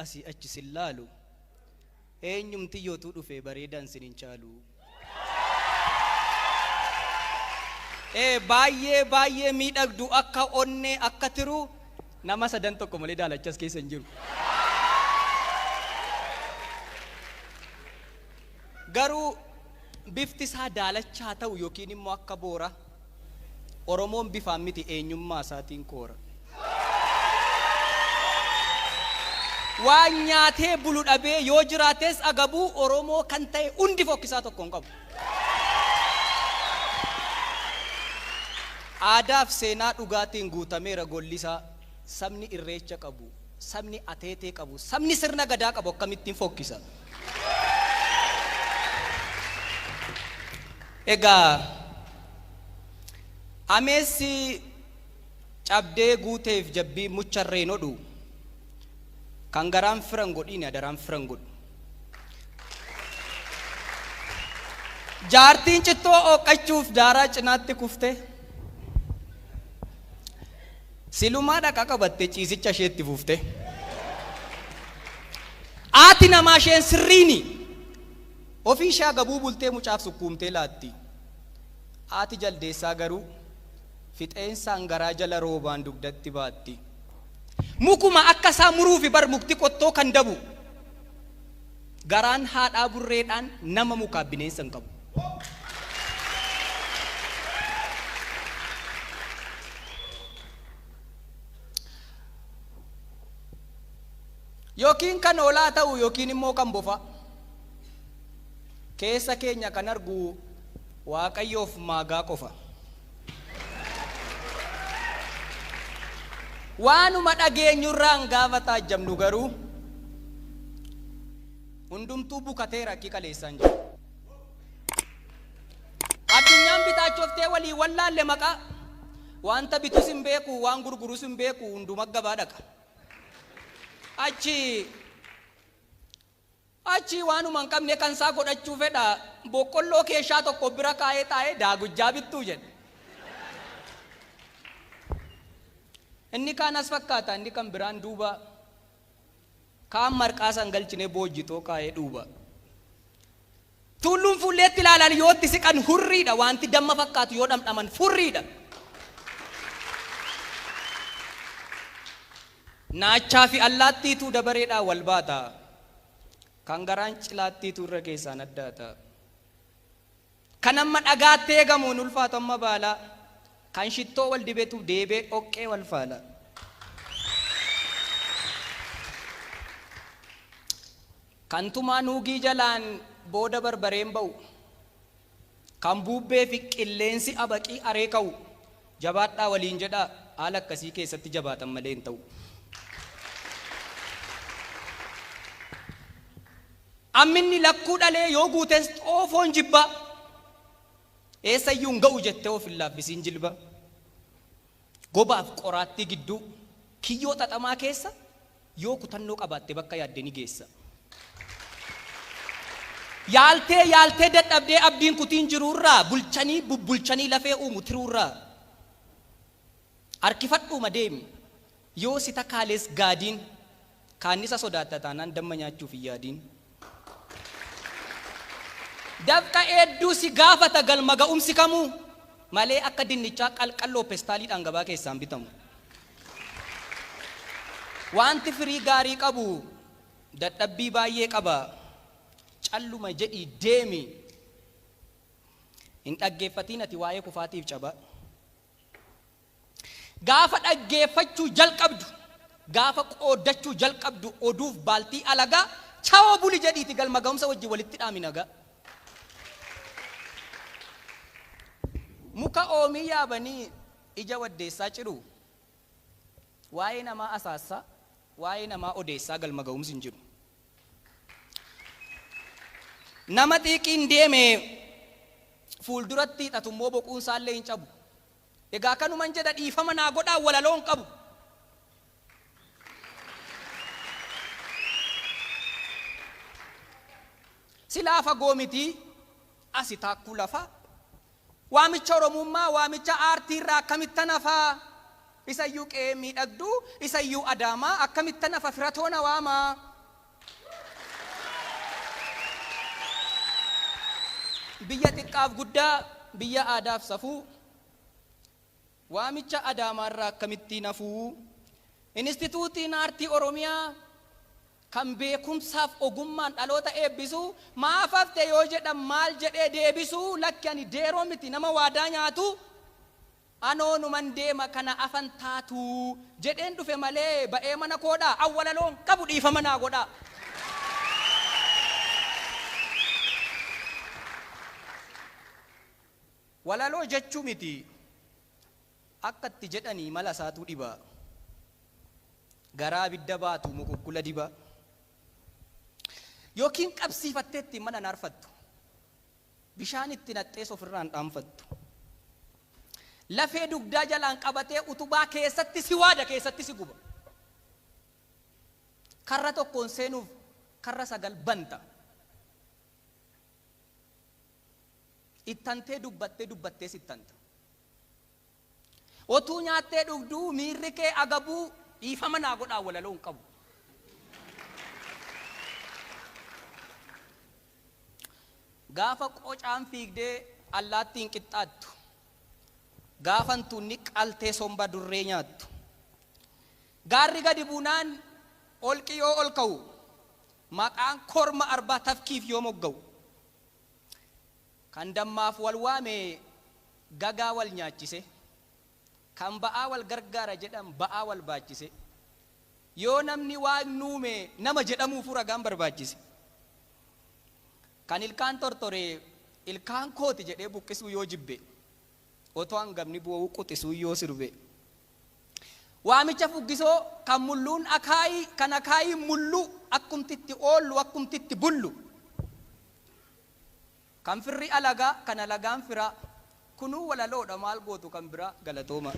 asii achi sillaalu eenyumti yootu dhufe bareedan sinin chaalu baay'ee miidhagdu akka onnee akka tiru nama sadan tokko malee daalachas keessa hin jiru garuu bifti isaa daalachaa ta'u yookiin immoo akka boora Oromoon bifaan miti eenyummaa isaatiin koora waan nyaatee bulu dhabee yoo jiraates agabuu Oromoo kan ta'e hundi fokkisaa tokko hin qabu aadaaf seenaa dhugaatiin guutameera gollisaa sabni irreecha qabu sabni ateetee qabu sabni sirna gadaa qabu akkamittiin fokkisa egaa ameessi cabdee guuteef jabbii mucharreen odhu kan garaan firan godhiin adaraan firan godhu jaartiin cittoo oqqachuuf daaraa cinaatti kufte silumaa dhaqa qabatte ciisicha isheetti fufte aati namaa isheen sirriini ofii ishee gabuu bultee mucaaf sukkuumtee laatti aati jaldeessaa garuu fixeensaan garaa jala roobaan dugdatti baatti mukuma akka isaa muruufi bar mukti qottoo kan dabu garaan haadhaa burreedhaan nama mukaa bineensa hin qabu yookiin kan olaa ta'u yookiin immoo kan bofa keessa keenya kan argu waaqayyoof maagaa qofa waanuma dhageenyurraan gaafa taajjabnu garuu hundumtuu bukateera akki kaleessaan jiru addunyaan bitaachoftee walii wallaalle maqaa wanta bitus hin beeku waan gurgurus hin beeku hunduma gabaa dhaqa achi waanuma hin qabne kan isaa godhachuu fedha boqqolloo keeshaa tokko bira kaa'ee taa'ee daagujjaa bittuu jedhe inni kaan as fakkaata inni kan biraan duuba kaan marqaa san galchine boojjitoo kaa'ee duuba tulluun fuulleetti ilaalan yootti siqan hurriidha wanti damma fakkaatu yoo dhamdhaman furriidha naachaa fi allaattiitu dabareedhaa wal baata kan garaan cilaattiitu irra keessaan addaata kan amma dhagaattee gamuun ulfaatu amma baala kan shittoo wal dibetu deebee dhoqqee wal faala kan tumaa nuugii jalaan booda barbareen ba'u kan buubbee fi qilleensi abaqii aree ka'u jabaadhaa waliin jedhaa haala akkasii keessatti jabaatan malee hin ta'u amminni lakkuu dhalee yoo guutes xoofoon jibba eessayyuun ga'u jettee of hin laaffisiin jilba gobaaf qoraattii gidduu kiyyoo xaxamaa keessa yoo kutannoo qabaatte bakka yaadde ni geessa yaaltee dadhabdee abdiin kutiin jiruurraa bulchanii bubbulchanii lafee uumu tiruurraa harkifadhuuma deemi yoo si takkaalees gaadiin kaannisa sodaatta taanaan damma nyaachuuf hin yaadiin dafqa hedduu si gaafata galma ga'umsi kamuu malee akka dinnichaa qalqalloo pestaaliidhaan gabaa keessaan bitamu wanti firii gaarii qabu dadhabbii baay'ee qaba calluma jedhii deemi hin dhaggeeffatiin ati waa'ee kufaatiif caba gaafa dhaggeeffachuu jalqabdu gaafa qoodachuu jalqabdu oduuf baaltii alagaa chawoo buli jedhiiti galma ga'umsa wajji walitti dhaaminaga muka oomii yaabanii ija waddeessaa ciru waa'ee namaa asaassa waa'ee namaa odeessaa galma ga'umsi hin jiru nama xiiqiin deeme fuulduratti hidhatummoo boquun isaallee hin cabu egaa kanuman jedha dhiifama naa godhaa walaloon qabu silaa fagoo mitii asi taakkuu lafaa waamicha oromummaa waamicha aartii irraa akkamittan hafaa isayyuu qe'ee miidhagduu isayyuu adaamaa akkamittan hafa firatoona waamaa biyya xiqqaaf guddaa biyya aadaaf safuu waamicha Adaamaarraa akkamittiin hafuu Instituutiin Aartii Oromiyaa kan beekumsaaf ogummaan dhaloota eebbisu maaf hafte yoo jedhan maal jedhee deebisu lakki ani deeroo miti nama waadaa nyaatu anoonuman deema kana afan taatu jedheen dhufe malee ba'ee mana koodhaa awwalaloon qabu dhiifama naa godhaa. Walaloo jechuu miti akka itti jedhanii mala isaatu dhiba garaa bidda baatu mukukkula diba yookiin qabsiifattee ittiin mana naarfattu bishaan itti naxxee ofirraan dhaanfattu lafee dugdaa jalaan qabatee utubaa keessatti si waada keessatti si guba karra tokkoon seenuuf karra sagal banta ittantee dubbattee sittanta otuu nyaattee dhugduu miirri kee agabuu dhiifama naa godhaa walaloon qabu. Gaafa qocaan fiigdee allaattiin qixxaattu gaafan tunni qaltee somba durree nyaattu gaarri gadi buunaan olqi yoo ol ka'u maqaan korma arbaa tafkiif yoo mogga'u kan dammaaf wal waame gagaa wal nyaachise kan ba'aa wal gargaara jedhan ba'aa wal baachise yoo namni waan nuume nama jedhamuuf ragaan barbaachise kan ilkaan tortoree ilkaan kooti jedhee buqqisuu yoo jibbe otoo hangafni bu'uu quxisuu yoo sirbe waamicha fuggisoo kan mulluun akaayii kan akaayii mullu akkumtitti oollu akkumtitti bullu kan firri alagaa kan alagaan firaa kunuu walaloodha maal gootu kan biraa galatooma.